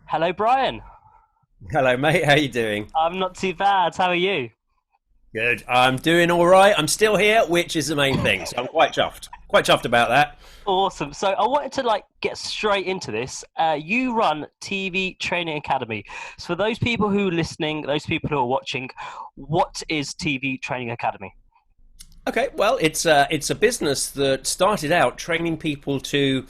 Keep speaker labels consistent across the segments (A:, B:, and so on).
A: Hello, Brian.
B: Hello, mate. How you doing?
A: I'm not too bad. How are you?
B: Good. I'm doing all right. I'm still here, which is the main thing. So I'm quite chuffed. Quite chuffed about that.
A: Awesome. So I wanted to get straight into this. You run TV Training Academy. So for those people who are listening, those people who are watching, what is TV Training Academy?
B: Okay. Well, it's a business that started out training people to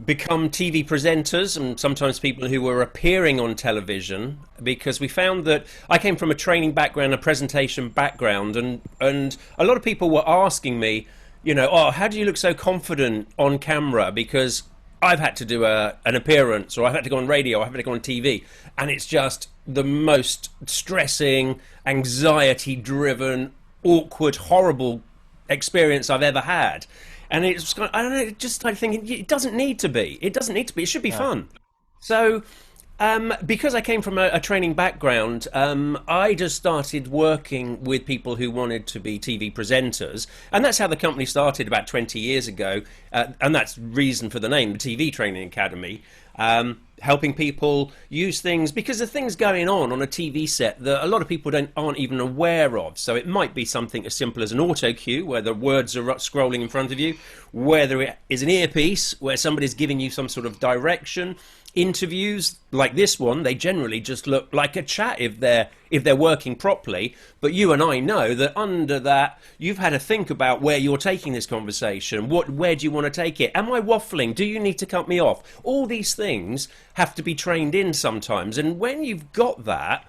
B: become TV presenters and sometimes people who were appearing on television because we found that I came from a training background, a presentation background, and a lot of people were asking me, oh, how do you look so confident on camera? Because I've had to do an appearance, or I've had to go on radio, or I've had to go on TV, and it's just the most stressing, anxiety-driven, awkward, horrible experience I've ever had. And it's I don't know, it just started thinking it doesn't need to be. It doesn't need to be. It should be
A: No.
B: fun. So, because I came from a training background, I just started working with people who wanted to be TV presenters, and that's how the company started about 20 years ago. And that's the reason for the name, the TV Training Academy. Helping people use things because the things going on a TV set that a lot of people aren't even aware of. So it might be something as simple as an auto cue where the words are scrolling in front of you, whether it is an earpiece where somebody's giving you some sort of direction. Interviews like this one, they generally just look like a chat if they're working properly. But you and I know that under that, you've had to think about where you're taking this conversation. Where do you want to take it? Am I waffling? Do you need to cut me off? All these things have to be trained in sometimes. And when you've got that,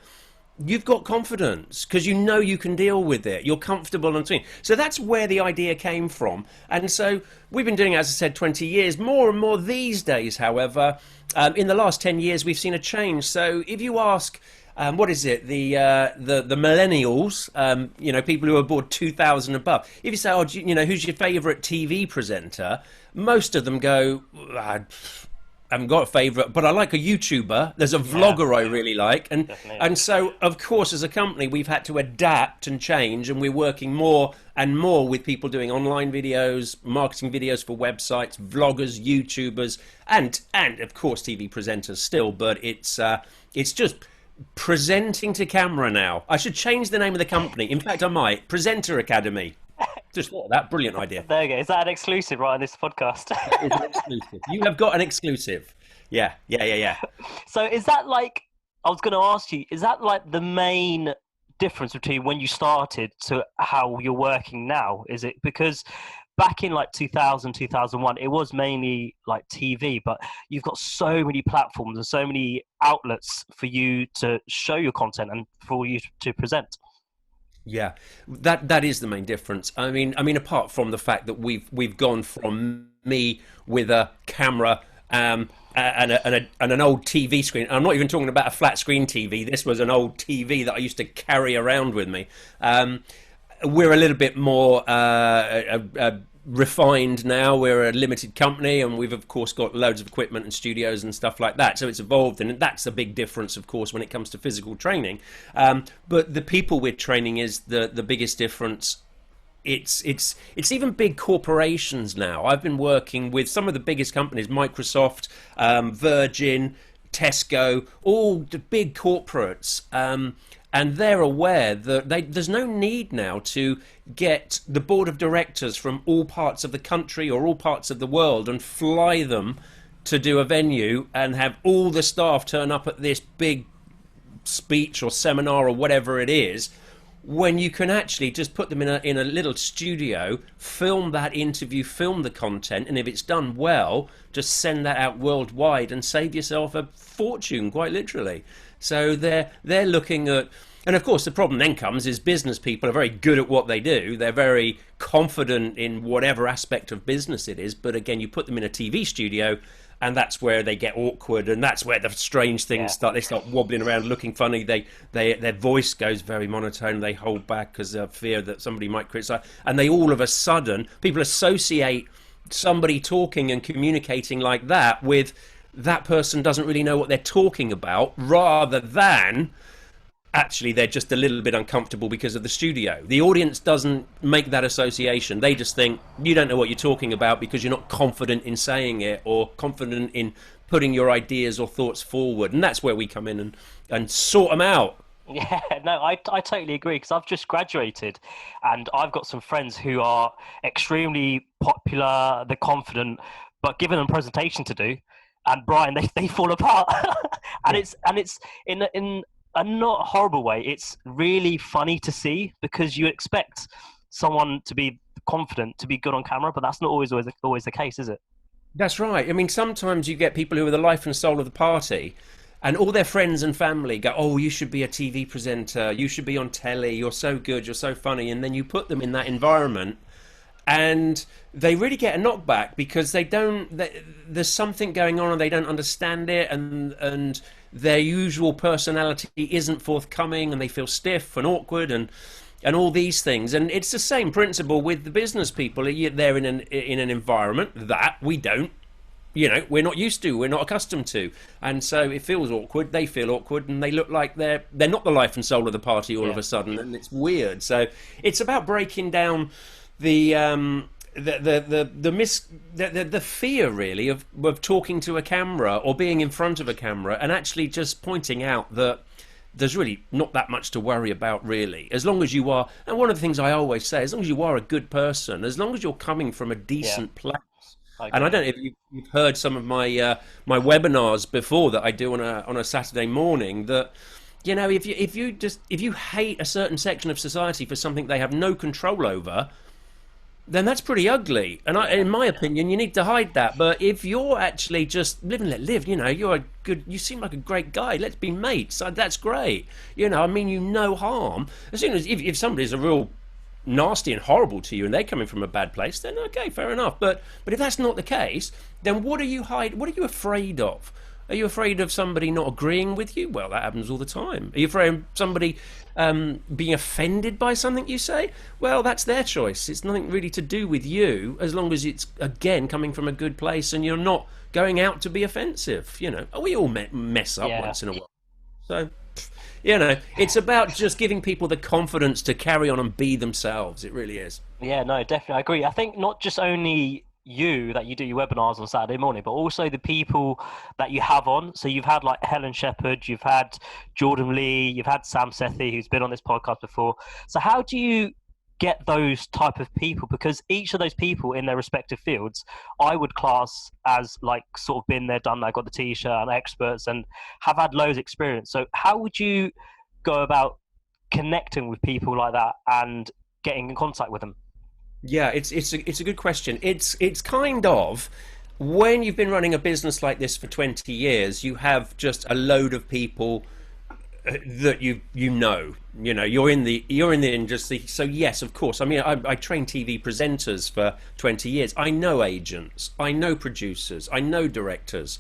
B: you've got confidence because you know you can deal with it. You're comfortable on screen. So that's where the idea came from. And so we've been doing it, as I said, 20 years. More and more these days, however, in the last 10 years, we've seen a change. So if you ask, what is it, the millennials, people who are born 2000 above, if you say, oh, who's your favourite TV presenter? Most of them go, I haven't got a favourite, but I like a YouTuber. There's a
A: Yeah,
B: vlogger I really like, and
A: definitely.
B: and so of course as a company we've had to adapt and change, and we're working more and more with people doing online videos, marketing videos for websites, vloggers, YouTubers, and of course TV presenters still. But it's just presenting to camera now. I should change the name of the company. In fact, I might. Presenter Academy. Just thought of that. Brilliant idea.
A: There you go. Is that an exclusive right on this podcast?
B: That is an exclusive. You have got an exclusive. Yeah, yeah, yeah, yeah.
A: So is that I was going to ask you, is that the main difference between when you started to how you're working now? Is it because back in 2000, 2001, it was mainly TV, but you've got so many platforms and so many outlets for you to show your content and for you to present?
B: Yeah, that is the main difference. I mean, apart from the fact that we've gone from me with a camera and an old TV screen. I'm not even talking about a flat screen TV. This was an old TV that I used to carry around with me. We're a little bit more refined now. We're a limited company, and we've of course got loads of equipment and studios and stuff like that. So it's evolved, and that's a big difference, of course, when it comes to physical training. But the people we're training is the biggest difference. It's even big corporations now. I've been working with some of the biggest companies: Microsoft, Virgin, Tesco, all the big corporates. And they're aware that there's no need now to get the board of directors from all parts of the country or all parts of the world and fly them to do a venue and have all the staff turn up at this big speech or seminar or whatever it is, when you can actually just put them in a little studio, film that interview, film the content, and if it's done well, just send that out worldwide and save yourself a fortune, quite literally. So they're looking at, and of course the problem then comes is business people are very good at what they do. They're very confident in whatever aspect of business it is. But again, you put them in a TV studio, and that's where they get awkward, and that's where the strange things
A: Yeah.
B: start. They start wobbling around, looking funny. Their voice goes very monotone. They hold back because of fear that somebody might criticize, and they all of a sudden people associate somebody talking and communicating like that with that person doesn't really know what they're talking about, rather than actually they're just a little bit uncomfortable because of the studio. The audience doesn't make that association. They just think you don't know what you're talking about because you're not confident in saying it or confident in putting your ideas or thoughts forward. And that's where we come in and sort them out.
A: Yeah, no, I totally agree because I've just graduated and I've got some friends who are extremely popular, they're confident, but given them a presentation to do, and Brian, they fall apart. And it's in a not horrible way. It's really funny to see because you expect someone to be confident, to be good on camera, but that's not always the case, is it?
B: That's right. I mean, sometimes you get people who are the life and soul of the party, and all their friends and family go, "Oh, you should be a TV presenter. You should be on telly. You're so good. You're so funny." And then you put them in that environment, and they really get a knockback because there's something going on and they don't understand it, and their usual personality isn't forthcoming, and they feel stiff and awkward and all these things. And it's the same principle with the business people. They're in an environment that we don't, we're not used to, we're not accustomed to, and so it feels awkward. They feel awkward, and they look like they're not the life and soul of the party all of a sudden, and it's weird. So it's about breaking down the fear really of talking to a camera or being in front of a camera, and actually just pointing out that there's really not that much to worry about, really, as long as you are. And one of the things I always say, as long as you are a good person, as long as you're coming from a decent place. And I don't know if you've heard some of my my webinars before that I do on a Saturday morning. That if you hate a certain section of society for something they have no control over, then that's pretty ugly. And in my opinion, you need to hide that. But if you're actually just live and let live, you seem like a great guy. Let's be mates. That's great. I mean you no harm. As soon as if somebody's a real nasty and horrible to you and they're coming from a bad place, then okay, fair enough. But if that's not the case, then what are you afraid of? Are you afraid of somebody not agreeing with you? Well, that happens all the time. Are you afraid of somebody being offended by something you say? Well, that's their choice. It's nothing really to do with you, as long as it's, again, coming from a good place and you're not going out to be offensive. We all mess up once in a while. So, it's about just giving people the confidence to carry on and be themselves. It really is.
A: Yeah, no, definitely. I agree. I think not just only that you do your webinars on Saturday morning, but also the people that you have on. So you've had like Helen Shepherd, you've had Jordan Lee, you've had Sam Sethi, who's been on this podcast before. So how do you get those type of people? Because each of those people in their respective fields, I would class as like sort of been there, done that, got the t-shirt and experts and have had loads of experience. So how would you go about connecting with people like that and getting in contact with them?
B: Yeah, it's a good question. It's kind of, when you've been running a business like this for 20 years, you have just a load of people that you're in the industry. So yes, of course. I mean, I train TV presenters for 20 years. I know agents, I know producers, I know directors.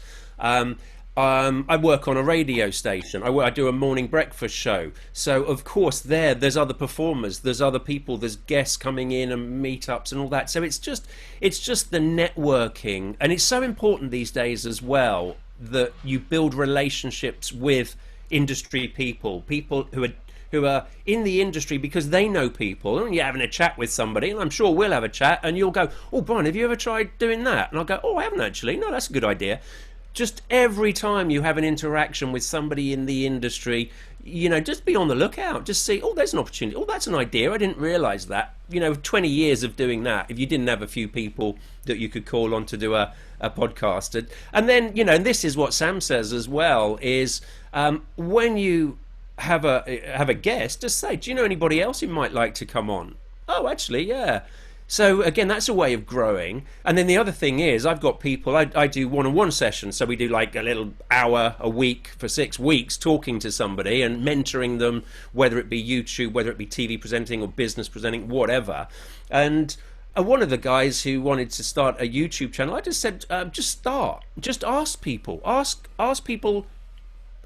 B: I work on a radio station. I do a morning breakfast show. So of course there's other performers, there's other people, there's guests coming in and meetups and all that. So it's just the networking, and it's so important these days as well that you build relationships with industry people who are in the industry, because they know people, and you're having a chat with somebody, and I'm sure we'll have a chat, and you'll go, "Oh, Brian, have you ever tried doing that?" And I'll go, "Oh, I haven't actually. No, that's a good idea." Just every time you have an interaction with somebody in the industry, just be on the lookout. Just see, oh, there's an opportunity. Oh, that's an idea. I didn't realise that. 20 years of doing that, if you didn't have a few people that you could call on to do a podcast. And then, and this is what Sam says as well, is when you have a guest, just say, do you know anybody else who might like to come on? Oh, actually, yeah. So again, that's a way of growing. And then the other thing is, I've got people, I do one-on-one sessions. So we do like a little hour a week for 6 weeks talking to somebody and mentoring them, whether it be YouTube, whether it be TV presenting or business presenting, whatever. And one of the guys who wanted to start a YouTube channel, I just said, just start. Just ask people. Ask people.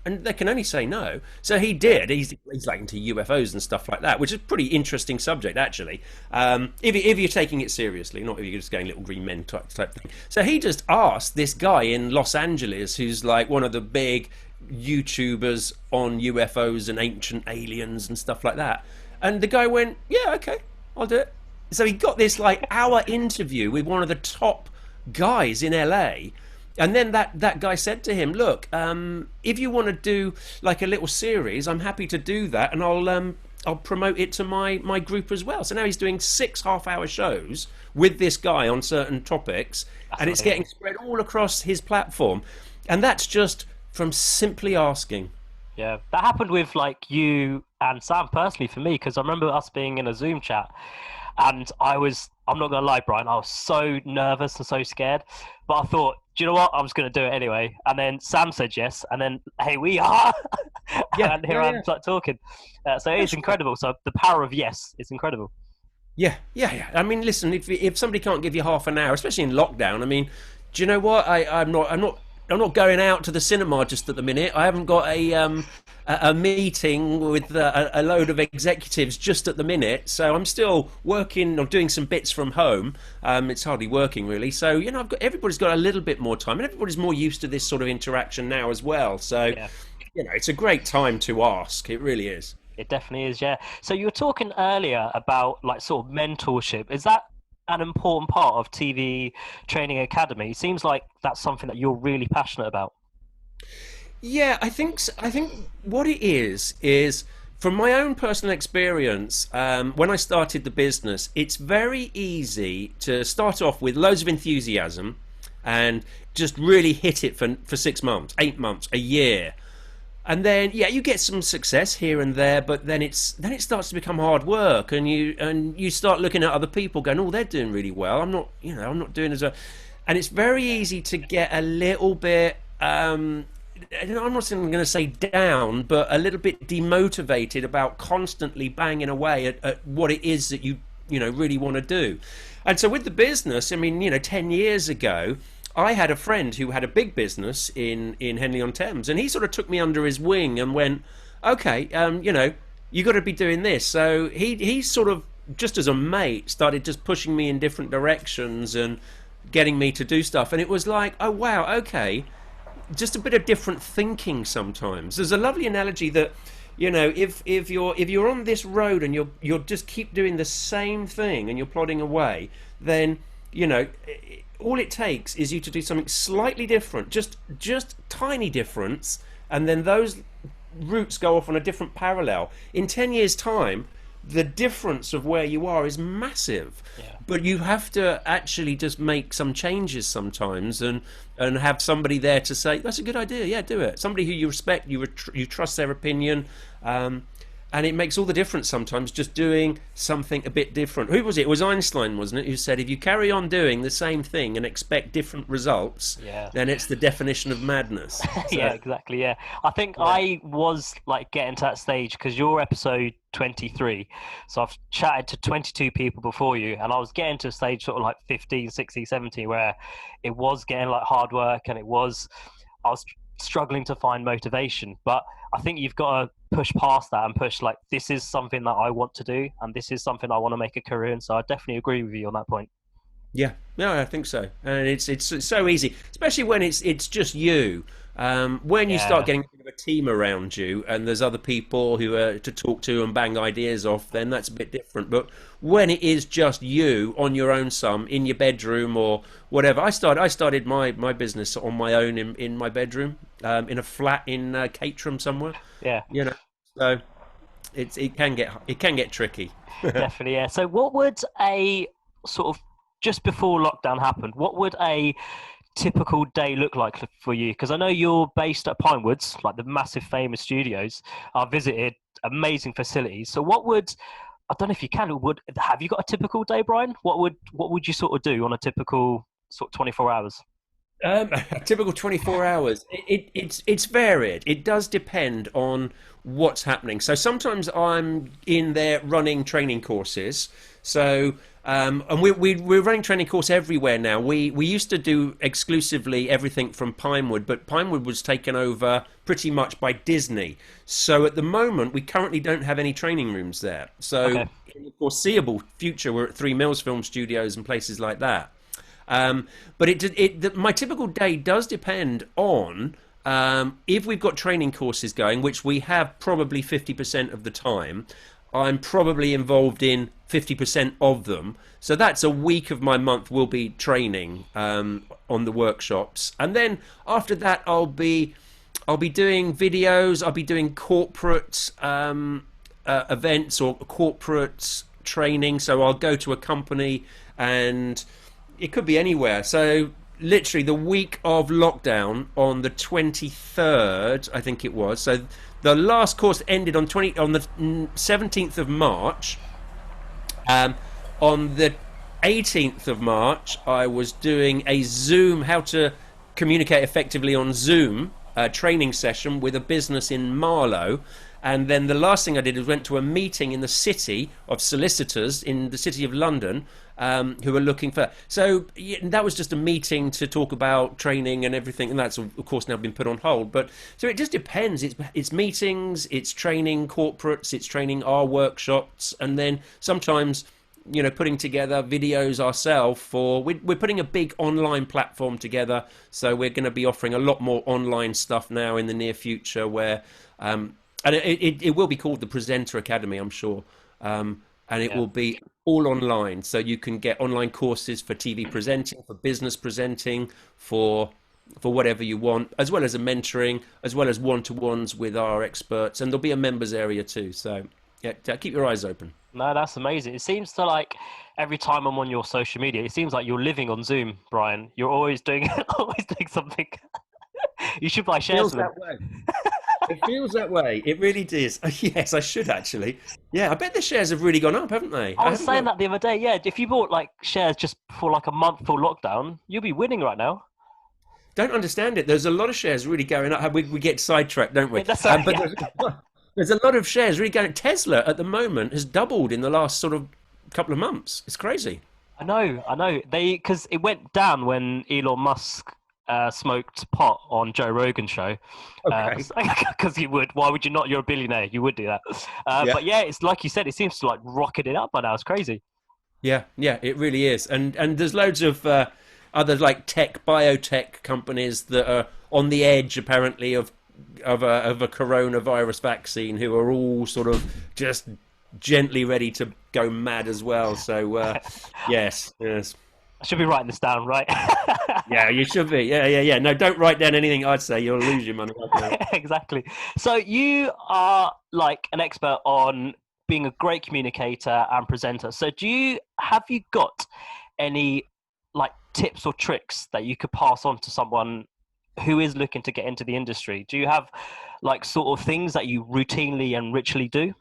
B: And they can only say no. So he did. He's like into UFOs and stuff like that, which is a pretty interesting subject, actually. If you're taking it seriously, not if you're just going little green men type thing. So he just asked this guy in Los Angeles, who's like one of the big YouTubers on UFOs and ancient aliens and stuff like that. And the guy went, yeah, okay, I'll do it. So he got this like hour interview with one of the top guys in LA. And then that guy said to him, look, if you want to do like a little series, I'm happy to do that, and I'll promote it to my group as well. So now he's doing 6 half-hour shows with this guy on certain topics, and it's getting spread all across his platform. And that's just from simply asking.
A: Yeah, that happened with like you and Sam personally for me, because I remember us being in a Zoom chat, and I'm not gonna lie, Brian, I was so nervous and so scared, but I thought, do you know what? I'm just going to do it anyway. And then Sam said yes, and then hey, we are, and here I'm like talking. So it's incredible. So the power of yes is incredible.
B: Yeah. I mean, listen, if somebody can't give you half an hour, especially in lockdown, I mean, do you know what? I'm not going out to the cinema just at the minute. I haven't got a meeting with a load of executives just at the minute, so I'm still working. I'm doing some bits from home. It's hardly working really. So everybody's got a little bit more time, and everybody's more used to this sort of interaction now as well. So it's a great time to ask. It really is.
A: It definitely is. Yeah. So you were talking earlier about like sort of mentorship. Is that an important part of TV Training Academy? It seems like that's something that you're really passionate about.
B: Yeah, I think what it is from my own personal experience, when I started the business, it's very easy to start off with loads of enthusiasm and just really hit it for 6 months, 8 months, a year. And then you get some success here and there, but then it starts to become hard work, and you start looking at other people going, oh, they're doing really well. I'm not doing as well. And it's very easy to get a little bit I'm not going to say down, but a little bit demotivated about constantly banging away at what it is that you really want to do. And so with the business, I mean, 10 years ago, I had a friend who had a big business in Henley-on-Thames, and he sort of took me under his wing and went, okay, you got to be doing this. So he sort of, just as a mate, started just pushing me in different directions and getting me to do stuff. And it was like, oh wow, okay, just a bit of different thinking sometimes. There's a lovely analogy that, if you're on this road and you're just keep doing the same thing and you're plodding away, then all it takes is you to do something slightly different, just tiny difference, and then those routes go off on a different parallel. In 10 years' time, the difference of where you are is massive. But you have to actually just make some changes sometimes, and have somebody there to say, that's a good idea, yeah, do it. Somebody who you respect, you trust their opinion, and it makes all the difference sometimes just doing something a bit different. Who was it? It was Einstein, wasn't it, who said if you carry on doing the same thing and expect different results, then it's the definition of madness. So,
A: yeah, exactly. Yeah, I think I was like getting to that stage because you're episode 23, so I've chatted to 22 people before you, and I was getting to a stage sort of like 15, 16, 17 where it was getting like hard work, and I was struggling to find motivation. But I think you've got to push past that and push like, this is something that I want to do, and this is something I want to make a career in. So I definitely agree with you on that point.
B: Yeah, no, I think so. And it's so easy, especially when it's just you. When you start getting a bit of a team around you and there's other people who are to talk to and bang ideas off, then that's a bit different. But when it is just you on your own, some in your bedroom or whatever, I started my business on my own in my bedroom, in a flat in Caterham somewhere.
A: Yeah,
B: so it can get tricky.
A: Definitely. Yeah. So what would a sort of, just before lockdown happened, what would a typical day look like for you? Because I know you're based at Pinewoods, like the massive famous studios. I've visited amazing facilities. So what would, I don't know if you can, have you got a typical day, Brian? What would you sort of do on a typical sort of 24 hours?
B: A typical 24 hours. It's varied. It does depend on what's happening. So sometimes I'm in there running training courses. So and we're running training course everywhere now. We used to do exclusively everything from Pinewood, but Pinewood was taken over pretty much by Disney. So at the moment, we currently don't have any training rooms there. So in the foreseeable future, we're at 3 Mills Film Studios and places like that. But my typical day does depend on If we've got training courses going, which we have probably 50% of the time, I'm probably involved in 50% of them. So that's a week of my month will be training on the workshops. And then after that, I'll be doing videos. I'll be doing corporate events or corporate training. So I'll go to a company, and it could be anywhere. So literally the week of lockdown on the 23rd, I think it was. So the last course ended on the 17th of March. On the 18th of March, I was doing a Zoom, how to communicate effectively on Zoom training session with a business in Marlow. And then the last thing I did was went to a meeting in the city of solicitors in the city of London, who were looking for. So yeah, that was just a meeting to talk about training and everything, and that's of course now been put on hold. But so it just depends. It's meetings, it's training corporates, it's training our workshops, and then sometimes, you know, putting together videos ourselves for. We're putting a big online platform together, so we're going to be offering a lot more online stuff now in the near future, where. And it will be called the Presenter Academy, I'm sure. And it will be all online. So you can get online courses for TV presenting, for business presenting, for whatever you want, as well as a mentoring, as well as one-to-ones with our experts. And there'll be a members area too. So yeah, keep your eyes open.
A: No, that's amazing. It seems to like every time I'm on your social media, it seems like you're living on Zoom, Brian. You're always doing something. You should buy shares of them.
B: That way. It feels that way. It really does. Yes, I should actually. Yeah, I bet the shares have really gone up, haven't they?
A: I was saying that the other day. Yeah, if you bought like shares just for like a month for lockdown, you'll be winning right now.
B: Don't understand it. There's a lot of shares really going up. We get sidetracked, don't we?
A: Yeah, that's right,
B: there's a lot of shares really going. Tesla at the moment has doubled in the last sort of couple of months. It's crazy.
A: I know. Because it went down when Elon Musk smoked pot on Joe Rogan's show. Because he would. Why would you not? You're a billionaire. You would do that. But yeah, it's like you said. It seems to like rocket it up by now. It's crazy.
B: Yeah, it really is. And there's loads of other like biotech companies that are on the edge, apparently, of a coronavirus vaccine, who are all sort of just gently ready to go mad as well. So yes.
A: I should be writing this down, right?
B: Yeah, you should be. Yeah. No, don't write down anything I'd say. You'll lose your money.
A: Exactly. So you are like an expert on being a great communicator and presenter. So have you got any like tips or tricks that you could pass on to someone who is looking to get into the industry? Do you have like sort of things that you routinely and ritually do?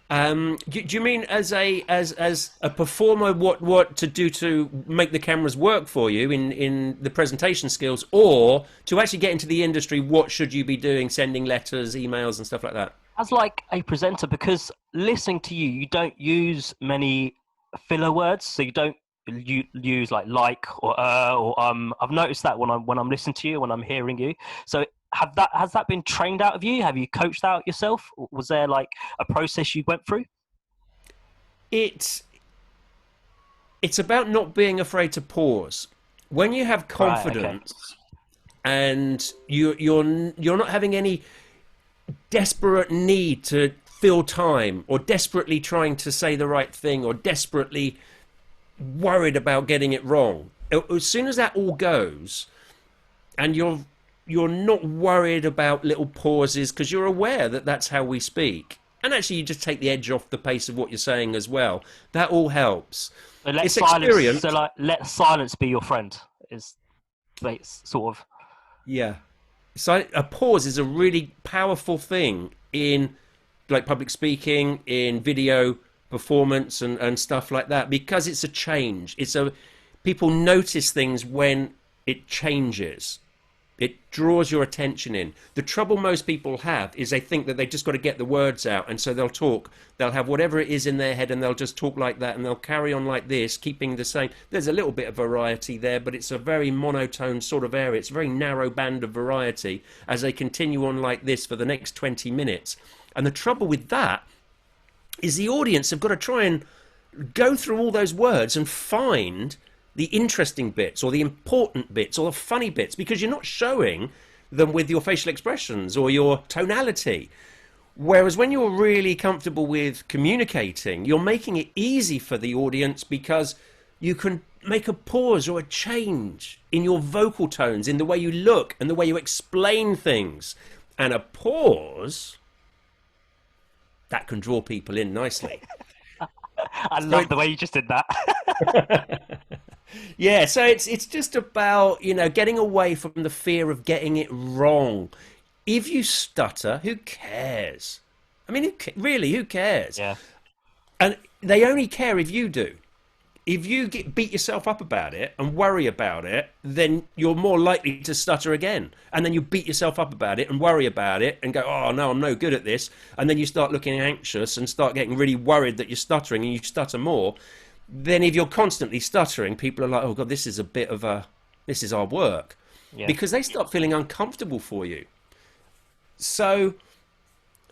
B: Do you mean as a performer, what to do to make the cameras work for you in the presentation skills, or to actually get into the industry, what should you be doing, sending letters, emails and stuff like that?
A: As like a presenter, because listening to you don't use many filler words, so you don't use like or I've noticed that when I'm listening to you, when I'm hearing you. So has that been trained out of you? Have you coached out yourself? Was there like a process you went through?
B: It's about not being afraid to pause. When you have confidence, and you're not having any desperate need to fill time, or desperately trying to say the right thing, or desperately worried about getting it wrong. As soon as that all goes, and you're not worried about little pauses, because you're aware that that's how we speak, and actually you just take the edge off the pace of what you're saying as well. That all helps.
A: So let silence be your friend. Is sort of.
B: Yeah. So a pause is a really powerful thing in like public speaking, in video performance and stuff like that, because it's a change. People notice things when it changes. It draws your attention in. The trouble most people have is they think that they just got to get the words out, and so they'll have whatever it is in their head, and they'll just talk like that, and they'll carry on like this, keeping the same. There's a little bit of variety there, but it's a very monotone sort of area. It's a very narrow band of variety as they continue on like this for the next 20 minutes. And the trouble with that is the audience have got to try and go through all those words and find the interesting bits, or the important bits, or the funny bits, because you're not showing than with your facial expressions or your tonality. Whereas when you're really comfortable with communicating, you're making it easy for the audience because you can make a pause or a change in your vocal tones, in the way you look and the way you explain things. And a pause, that can draw people in nicely.
A: I love the way you just did that.
B: Yeah, so it's just about, getting away from the fear of getting it wrong. If you stutter, who cares? I mean, really, who cares?
A: Yeah.
B: And they only care if you do. If you beat yourself up about it and worry about it, then you're more likely to stutter again. And then you beat yourself up about it and worry about it and go, oh, no, I'm no good at this. And then you start looking anxious and start getting really worried that you're stuttering and you stutter more. Then if you're constantly stuttering, people are like, oh, God, this is our work.
A: Yeah.
B: Because they start feeling uncomfortable for you. So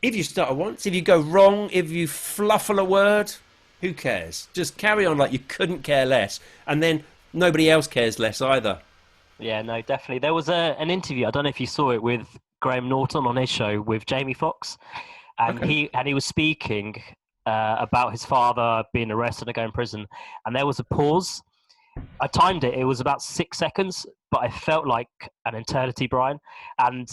B: if you stutter once, if you go wrong, if you fluffle a word, who cares? Just carry on like you couldn't care less. And then nobody else cares less either.
A: Yeah, no, definitely. There was an interview, I don't know if you saw it, with Graham Norton on his show with Jamie Foxx. And
B: Okay.
A: he was speaking about his father being arrested and going to prison. And there was a pause. I timed it. It was about 6 seconds, but I felt like an eternity, Brian. And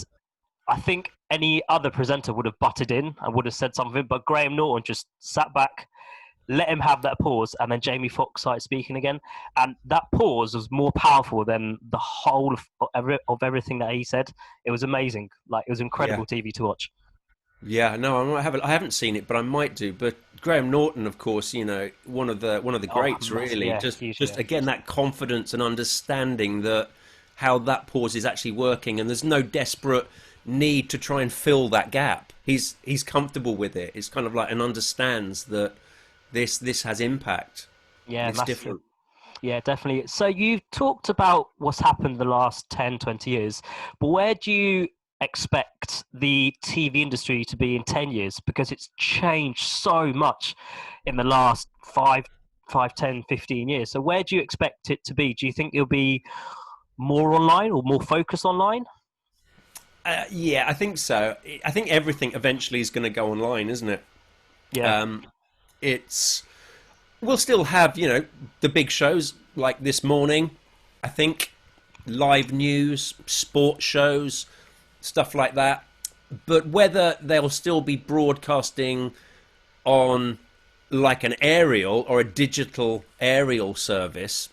A: I think any other presenter would have butted in and would have said something, but Graham Norton just sat back, let him have that pause, and then Jamie Foxx started speaking again. And that pause was more powerful than the whole of everything that he said. It was amazing. Like, it was incredible TV to watch.
B: Yeah, no, I haven't seen it, but I might do. But Graham Norton, of course, one of the greats, really.
A: Yeah,
B: Just
A: huge,
B: just
A: yeah.
B: again that confidence and understanding that how that pause is actually working, and there's no desperate need to try and fill that gap. He's comfortable with it. It's kind of like, and understands that this has impact.
A: Yeah,
B: It's
A: massively.
B: different.
A: Yeah, definitely. So you talked about what's happened the last 10, 20 years, but where do you expect the TV industry to be in 10 years? Because it's changed so much in the last 10, 15 years. So where do you expect it to be? Do you think it'll be more online or more focused online?
B: Yeah, I think so. I think everything eventually is going to go online, isn't it?
A: Yeah.
B: Um, it's We'll still have, the big shows like this morning. I think live news, sports shows, stuff like that. But whether they'll still be broadcasting on like an aerial or a digital aerial service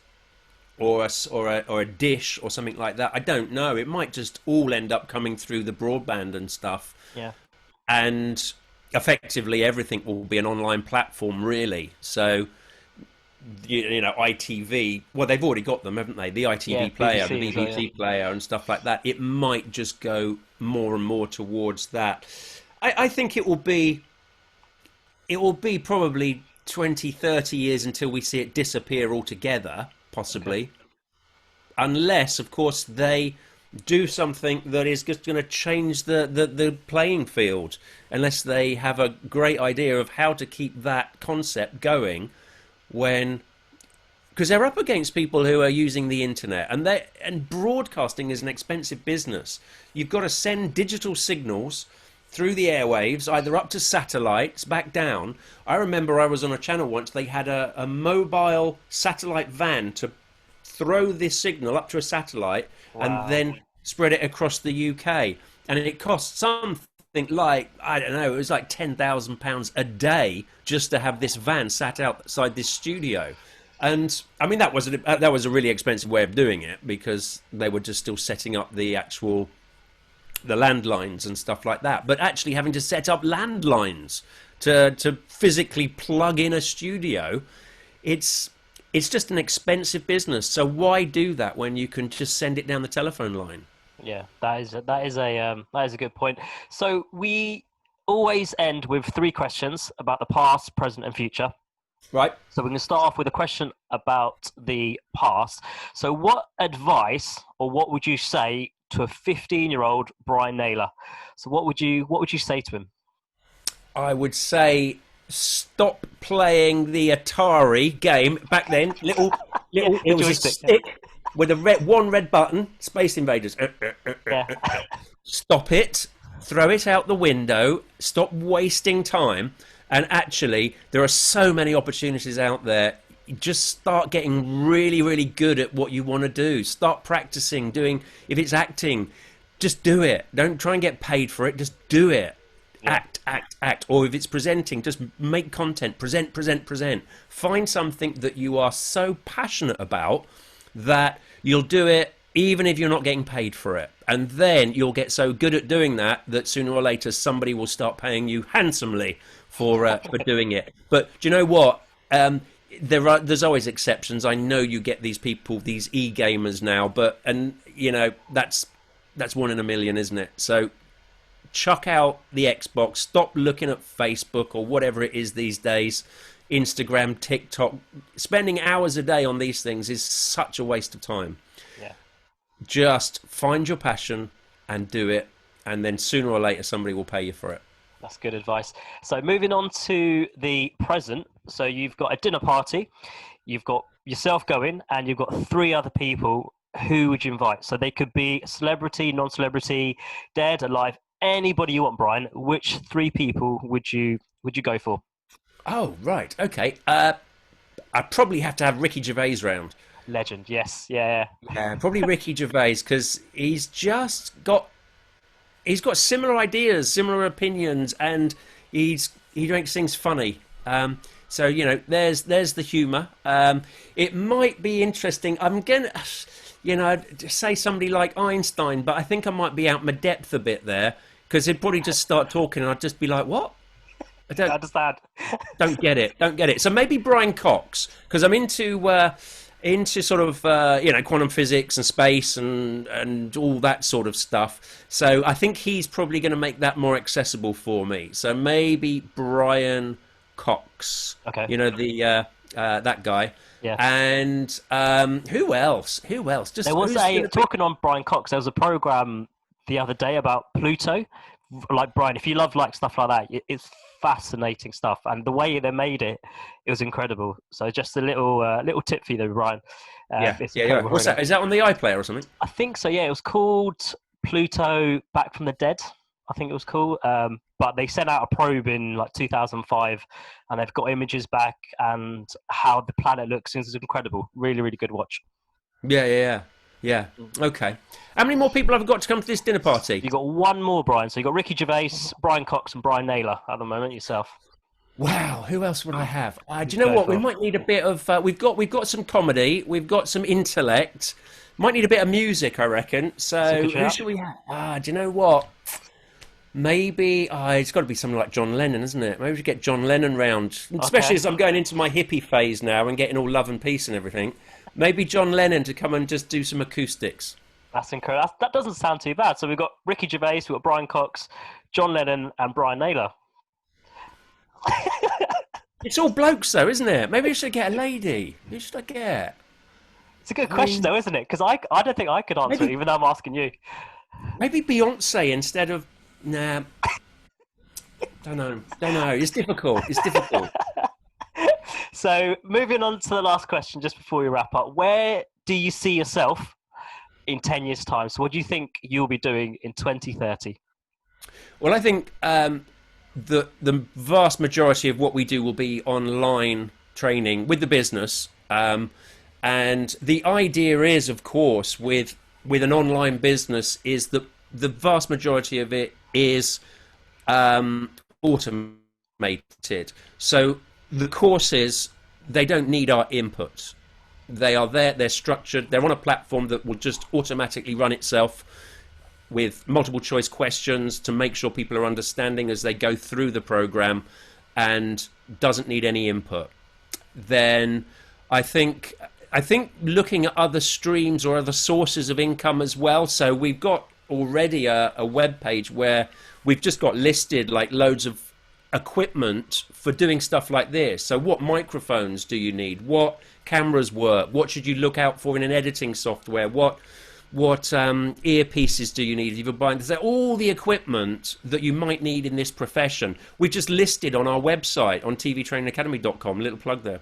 B: or a dish or something like that, I don't know. It might just all end up coming through the broadband and stuff.
A: Yeah.
B: And effectively everything will be an online platform, really. So ITV, well, they've already got them, haven't they? The ITV player, the
A: BBC as well,
B: BBC player and stuff like that. It might just go more and more towards that. I think it will be probably 20, 30 years until we see it disappear altogether, possibly.
A: Okay.
B: Unless, of course, they do something that is just going to change the playing field. Unless they have a great idea of how to keep that concept going, because they're up against people who are using the internet, and broadcasting is an expensive business. You've got to send digital signals through the airwaves, either up to satellites, back down. I remember I was on a channel once, they had a mobile satellite van to throw this signal up to a satellite.
A: Wow.
B: And then spread it across the UK. And it cost something like, I don't know, it was like £10,000 a day just to have this van sat outside this studio. And I mean, that was a really expensive way of doing it, because they were just still setting up the landlines and stuff like that. But actually having to set up landlines to physically plug in a studio, it's just an expensive business. So why do that when you can just send it down the telephone line?
A: Yeah, that is a good point. So we always end with 3 questions about the past, present, and future.
B: Right.
A: So we're going to start off with a question about the past. So what advice, or what would you say to a 15-year-old Brian Naylor? So what would you say to him?
B: I would say stop playing the Atari game. Back then, little
A: Yeah,
B: it was a
A: joystick.
B: stick. with one red button, Space Invaders.
A: Yeah.
B: Stop it, throw it out the window, stop wasting time. And actually, there are so many opportunities out there. Just start getting really, really good at what you want to do. Start practicing doing, if it's acting, just do it. Don't try and get paid for it, just do it.
A: Yeah.
B: Act. Or if it's presenting, just make content, present. Find something that you are so passionate about that you'll do it even if you're not getting paid for it. And then you'll get so good at doing that that sooner or later somebody will start paying you handsomely for doing it. But do you know what? There's always exceptions. I know you get these people, these e-gamers now, and you know that's 1 in a million, isn't it? So chuck out the Xbox, stop looking at Facebook or whatever it is these days, Instagram, TikTok. Spending hours a day on these things is such a waste of time.
A: Yeah.
B: Just find your passion and do it, and then sooner or later somebody will pay you for it.
A: That's good advice. So moving on to the present. So you've got a dinner party, you've got yourself going, and you've got 3 other people. Who would you invite? So they could be a celebrity, non-celebrity, dead, alive, anybody you want, Brian. Which 3 people would you go for?
B: Oh, right. Okay. I'd probably have to have Ricky Gervais round.
A: Legend, yes. Yeah.
B: Yeah, probably Ricky Gervais, because he's got similar ideas, similar opinions, and he makes things funny. So you know, there's the humour. It might be interesting. I'm gonna, you know, say somebody like Einstein, but I think I might be out my depth a bit there, because he'd probably just start talking, and I'd just be like, "What? I don't
A: understand.
B: Don't get it." So maybe Brian Cox, because I'm into sort of you know, quantum physics and space and all that sort of stuff. So I think he's probably going to make that more accessible for me. So maybe Brian Cox.
A: Okay.
B: You know, the that guy.
A: Yeah.
B: And who else? Just
A: There was talking on Brian Cox. There was a program the other day about Pluto. Like, Brian, if you love like stuff like that, it's fascinating stuff, and the way they made it was incredible. So just a little tip for you there, Brian.
B: Yeah. What's that? Is that on the iPlayer or something?
A: I think so. Yeah, it was called Pluto Back from the Dead, I think it was called. But they sent out a probe in like 2005, and they've got images back and how the planet looks. It's incredible. Really, really good watch.
B: Yeah. Okay. How many more people have I got to come to this dinner party?
A: You've got 1 more, Brian. So you've got Ricky Gervais, Brian Cox, and Brian Naylor at the moment yourself.
B: Wow, who else would I have? Do you know what? We might need a bit of. We've got some comedy. We've got some intellect. Might need a bit of music, I reckon. So who should we have? Do you know what? Maybe it's got to be something like John Lennon, isn't it? Maybe we should get John Lennon round, especially as I'm going into my hippie phase now and getting all love and peace and everything. Maybe John Lennon to come and just do some acoustics.
A: That's incredible. That doesn't sound too bad. So we've got Ricky Gervais, we've got Brian Cox, John Lennon, and Brian Naylor.
B: It's all blokes, though, isn't it? Maybe I should get a lady. Who should I get?
A: It's a good question, though, isn't it? Because I don't think I could answer it, even though I'm asking you.
B: Maybe Beyonce instead of... Nah. Don't know. It's difficult.
A: So moving on to the last question, just before we wrap up, where do you see yourself in 10 years' time? So what do you think you'll be doing in 2030?
B: Well, I think the vast majority of what we do will be online training with the business. And the idea is, of course, with an online business, is that the vast majority of it is automated. So the courses, they don't need our input. They are there, they're structured, they're on a platform that will just automatically run itself with multiple choice questions to make sure people are understanding as they go through the program, and doesn't need any input. Then I think looking at other streams or other sources of income as well. So we've got already a web page where we've just got listed like loads of equipment for doing stuff like this. So what microphones do you need? What cameras work? What should you look out for in an editing software? What earpieces do you need? If you're buying, there's all the equipment that you might need in this profession. We've just listed on our website on tvtrainingacademy.com. Little plug there.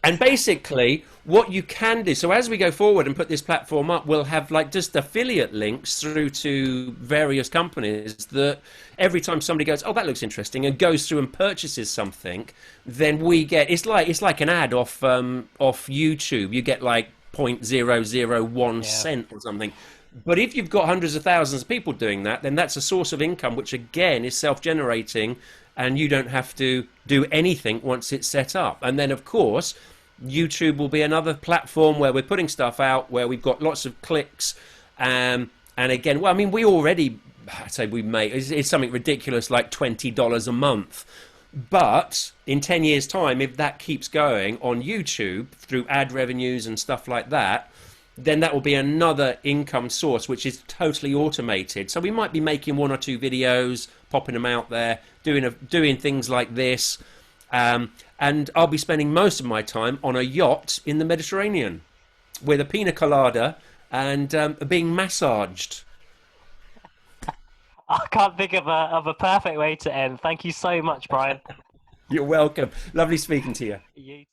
B: And And basically, what you can do, so as we go forward and put this platform up, we'll have like just affiliate links through to various companies that every time somebody goes, oh, that looks interesting, and goes through and purchases something, then we get, it's like an ad off YouTube. You get like 0.001
A: Yeah.
B: cent or something. But if you've got hundreds of thousands of people doing that, then that's a source of income, which again is self-generating, and you don't have to do anything once it's set up. And then, of course, YouTube will be another platform where we're putting stuff out, where we've got lots of clicks. And again, well, I mean, we already, I'd say we make, it's something ridiculous like $20 a month. But in 10 years' time, if that keeps going on YouTube through ad revenues and stuff like that, then that will be another income source, which is totally automated. So we might be making one or two videos, popping them out there, doing things like this. And I'll be spending most of my time on a yacht in the Mediterranean with a pina colada and being massaged.
A: I can't think of a perfect way to end. Thank you so much, Brian.
B: You're welcome. Lovely speaking to you.
A: You